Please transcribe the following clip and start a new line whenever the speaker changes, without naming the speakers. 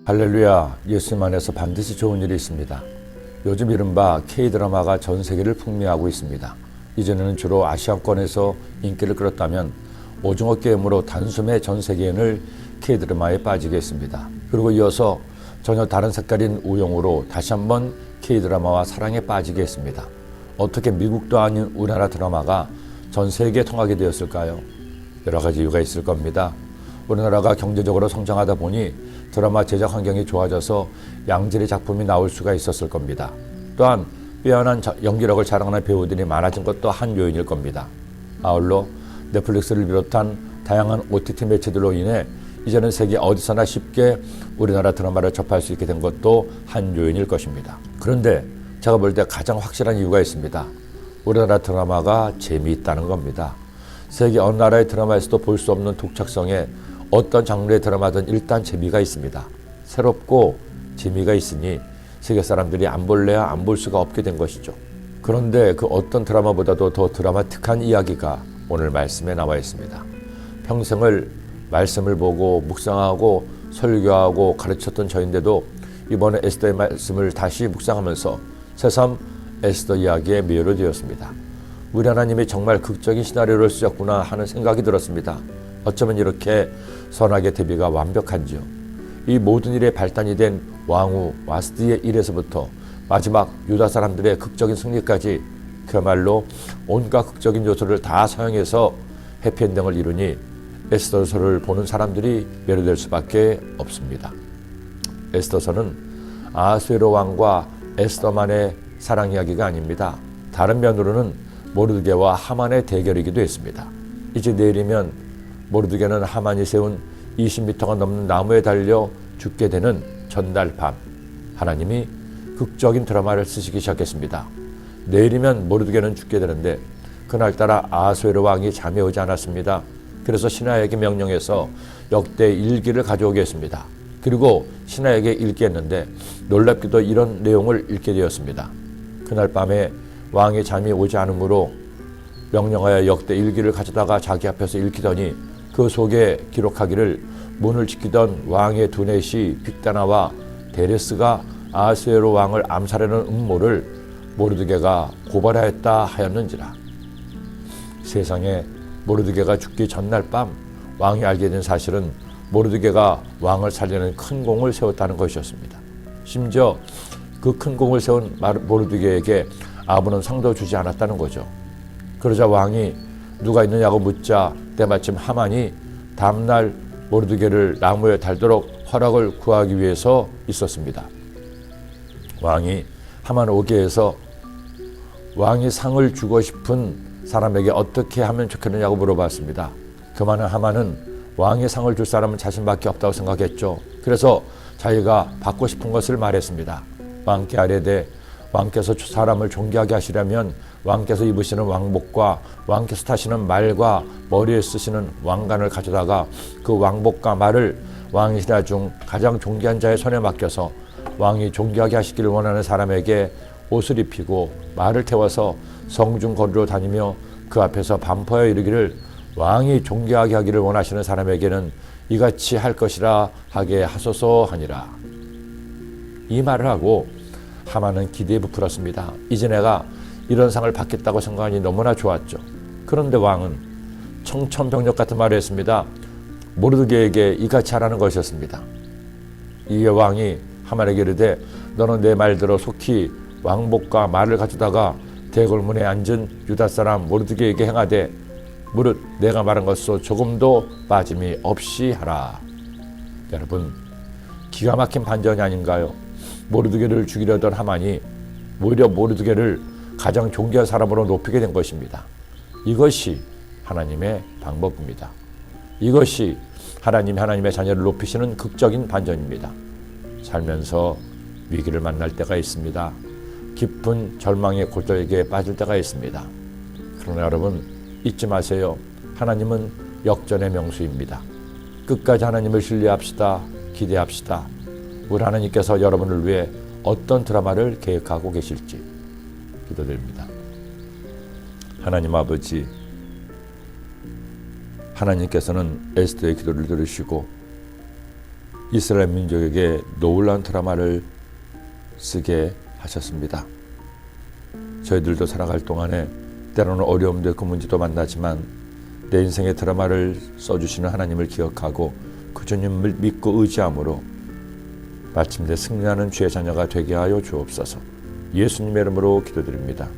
할렐루야, 예수님 안에서 반드시 좋은 일이 있습니다. 요즘 이른바 K-드라마가 전 세계를 풍미하고 있습니다. 이전에는 주로 아시아권에서 인기를 끌었다면 오징어 게임으로 단숨에 전 세계인을 K-드라마에 빠지게 했습니다. 그리고 이어서 전혀 다른 색깔인 우영우로 다시 한번 K-드라마와 사랑에 빠지게 했습니다. 어떻게 미국도 아닌 우리나라 드라마가 전 세계에 통하게 되었을까요? 여러 가지 이유가 있을 겁니다. 우리나라가 경제적으로 성장하다 보니 드라마 제작 환경이 좋아져서 양질의 작품이 나올 수가 있었을 겁니다. 또한 빼어난 연기력을 자랑하는 배우들이 많아진 것도 한 요인일 겁니다. 아울러 넷플릭스를 비롯한 다양한 OTT 매체들로 인해 이제는 세계 어디서나 쉽게 우리나라 드라마를 접할 수 있게 된 것도 한 요인일 것입니다. 그런데 제가 볼 때 가장 확실한 이유가 있습니다. 우리나라 드라마가 재미있다는 겁니다. 세계 어느 나라의 드라마에서도 볼 수 없는 독창성에 어떤 장르의 드라마든 일단 재미가 있습니다. 새롭고 재미가 있으니 세계 사람들이 안 볼래야 안 볼 수가 없게 된 것이죠. 그런데 그 어떤 드라마보다도 더 드라마틱한 이야기가 오늘 말씀에 나와 있습니다. 평생을 말씀을 보고 묵상하고 설교하고 가르쳤던 저인데도 이번에 에스더의 말씀을 다시 묵상하면서 새삼 에스더 이야기에 매료가 되었습니다. 우리 하나님이 정말 극적인 시나리오를 쓰셨구나 하는 생각이 들었습니다. 어쩌면 이렇게 선악의 대비가 완벽한지요. 이 모든 일에 발단이 된 왕후 와스디의 일에서부터 마지막 유다 사람들의 극적인 승리까지 그야말로 온갖 극적인 요소를 다 사용해서 해피엔딩을 이루니 에스더서를 보는 사람들이 매료될 수밖에 없습니다. 에스더서는 아하수에로 왕과 에스더만의 사랑 이야기가 아닙니다. 다른 면으로는 모르드게와 하만의 대결이기도 했습니다. 이제 내일이면 모르드게는 하만이 세운 20m가 넘는 나무에 달려 죽게 되는 전날 밤, 하나님이 극적인 드라마를 쓰시기 시작했습니다. 내일이면 모르드게는 죽게 되는데 그날따라 아하수에로 왕이 잠이 오지 않았습니다. 그래서 신하에게 명령해서 역대 일기를 가져오게 했습니다. 그리고 신하에게 읽게 했는데 놀랍게도 이런 내용을 읽게 되었습니다. 그날 밤에 왕이 잠이 오지 않으므로 명령하여 역대 일기를 가져다가 자기 앞에서 읽히더니 그 속에 기록하기를 문을 지키던 왕의 두넷이 빅다나와 데레스가 아하수에로 왕을 암살하는 음모를 모르드게가 고발하였다 하였는지라. 세상에 모르드게가 죽기 전날 밤 왕이 알게 된 사실은 모르드게가 왕을 살리는 큰 공을 세웠다는 것이었습니다. 심지어 그 큰 공을 세운 모르드게에게 아부는 상도 주지 않았다는 거죠. 그러자 왕이 누가 있느냐고 묻자 때마침 하만이 다음날 모르드게를 나무에 달도록 허락을 구하기 위해서 있었습니다. 왕이 하만을 오게 해서 왕이 상을 주고 싶은 사람에게 어떻게 하면 좋겠느냐고 물어봤습니다. 그 많은 하만은 왕이 상을 줄 사람은 자신밖에 없다고 생각했죠. 그래서 자기가 받고 싶은 것을 말했습니다. 왕께 아뢰되 왕께서 사람을 존귀하게 하시려면 왕께서 입으시는 왕복과 왕께서 타시는 말과 머리에 쓰시는 왕관을 가져다가 그 왕복과 말을 왕의 신하 중 가장 존귀한 자의 손에 맡겨서 왕이 존귀하게 하시기를 원하는 사람에게 옷을 입히고 말을 태워서 성중 거리로 다니며 그 앞에서 반포하여 이르기를 왕이 존귀하게 하기를 원하시는 사람에게는 이같이 할 것이라 하게 하소서 하니라. 이 말을 하고 하만은 기대에 부풀었습니다. 이제 내가 이런 상을 받겠다고 생각하니 너무나 좋았죠. 그런데 왕은 청천벽력 같은 말을 했습니다. 모르드게에게 이같이 하라는 것이었습니다. 이에 왕이 하만에게 이르되 너는 내 말대로 속히 왕복과 말을 가져다가 대궐문에 앉은 유다 사람 모르드게에게 행하되 무릇 내가 말한 것으로 조금도 빠짐이 없이 하라. 여러분, 기가 막힌 반전이 아닌가요? 모르드게를 죽이려던 하만이 오히려 모르드게를 가장 존귀한 사람으로 높이게 된 것입니다. 이것이 하나님의 방법입니다. 이것이 하나님의 자녀를 높이시는 극적인 반전입니다. 살면서 위기를 만날 때가 있습니다. 깊은 절망의 골짜기에 빠질 때가 있습니다. 그러나 여러분 잊지 마세요. 하나님은 역전의 명수입니다. 끝까지 하나님을 신뢰합시다. 기대합시다. 우리 하나님께서 여러분을 위해 어떤 드라마를 계획하고 계실지 기도드립니다. 하나님 아버지, 하나님께서는 에스더의 기도를 들으시고 이스라엘 민족에게 놀라운 드라마를 쓰게 하셨습니다. 저희들도 살아갈 동안에 때로는 어려움도 있고 문제도 만나지만 내 인생의 드라마를 써주시는 하나님을 기억하고 그 주님을 믿고 의지함으로 마침내 승리하는 주의 자녀가 되게 하여 주옵소서. 예수님의 이름으로 기도드립니다.